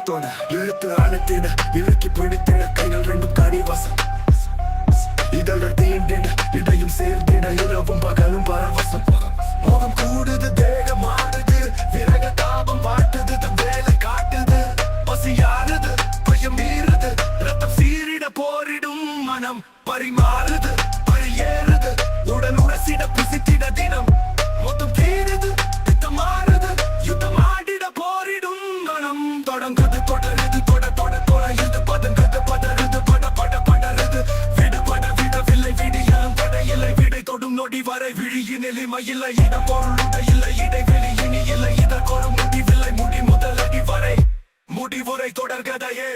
தோண இழுத்து அழுத்தின இழுக்கி பிடித்தின கைகள் ரெண்டும் கரிவசம் இதழ்கள் தீண்டின இடையும் சேர்ந்தின இரவும் பகலும் பரவசம் மோகம் கூடுது தேகம் ஆடுது விரக தாபம் வாட்டுது தம் வேலை காட்டுது பசியாறுது பயம் மீறுது ரத்தம் சீரிட போரிடும் மனம் பரிமாறுது பழியேறுது உடல் உரசிட புசித்திட தினம் மொத்தம் தீருது திட்டம் மாறுது யுத்தம் ஆடிட போரிடும் மனம் தொடங்குது தொடருது தொட தொட தொலையுது பதங்குது பதறுது பட பட படருது விடுபட விடவில்லை விடியலும் தடையில்லை விடை தொடும் நொடி வரை விழியின் எளிமையில்லை இட பொருளுட இல்லை இடைவெளி இனி இல்லை இதற்கொரு முடிவில்லை முடி முதல் அடி வரை முடிவுரை தொடர்கதையே